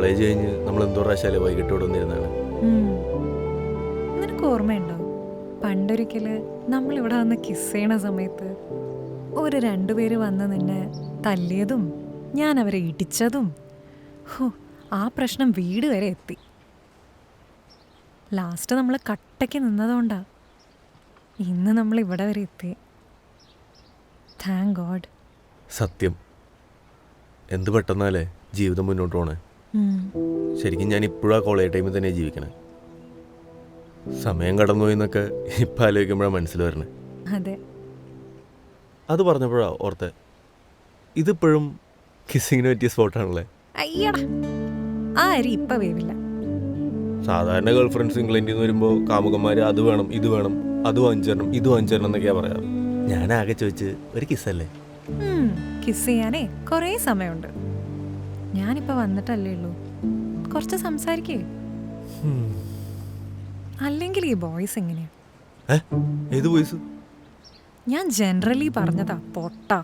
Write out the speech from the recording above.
College കഴിഞ്ഞ് നമ്മൾ എന്തോ പ്രാവശ്യമല്ലേ വൈകിട്ട് ഇവിടെ വന്നിരുന്നാണ്. നിനക്ക് ഓർമ്മയുണ്ടോ പണ്ടൊരിക്കല് നമ്മളിവിടെ വന്ന് കിസ് ചെയ്യണ സമയത്ത് ഒരു രണ്ടുപേര് വന്ന് നിന്നെ തല്ലിയതും ഞാൻ അവരെ ഇടിച്ചതും. ഹോ, ആ പ്രശ്നം വീട് വരെ എത്തി. ലാസ്റ്റ് നമ്മൾ കട്ടയ്ക്ക് നിന്നതുകൊണ്ടാ ഇന്ന് നമ്മൾ ഇവിടെ വരെ എത്തി. Thank God. സത്യം, എന്ത് പെട്ടെന്നല്ലേ ജീവിതം മുന്നോട്ട് പോണേ. ശരിക്കും ഞാൻ ഇപ്പോഴും ആ കോളേജ് ടൈമിൽ തന്നെ ജീവിക്കണേ. സമയം കടന്നുപോയി എന്നൊക്കെ ഇപ്പം ആലോചിക്കുമ്പോഴാണ് മനസ്സിൽ വരണേ. അതെ, അത് പറഞ്ഞപ്പോഴാ ഓർത്തെ, ഇതിപ്പോഴും കിസ്സിങ്ങിന് പറ്റിയ സ്പോട്ടാണല്ലേ. അയ്യടാ, ആ അരി ഇപ്പൊ വേവില്ല. സാധാരണ ഗേൾ ഫ്രണ്ട്സ് ഇംഗ്ലണ്ടിൽ നിന്ന് വരുമ്പോൾ കാമുകന്മാർ അത് വേണം ഇത് വേണം അത് വാങ്ങിച്ചരണം ഇത് വാങ്ങിച്ചരണം എന്നൊക്കെയാ പറയാറ്. ഞാൻ ആകെ ചോദിച്ച് ഒരു കിസ്സല്ലേ. കിസ് ചെയ്യാനേ കുറേ സമയമുണ്ട്. ഞാനിപ്പോ വന്നിട്ടല്ലേ ഉള്ളൂ, കുറച്ച് സംസാരിക്കേ. അല്ലെങ്കിൽ ഈ ബോയ്സ് എങ്ങനെയാ? ഏത് വോയിസ്? ഞാൻ ജനറലി പറഞ്ഞതാ, പൊട്ടാ.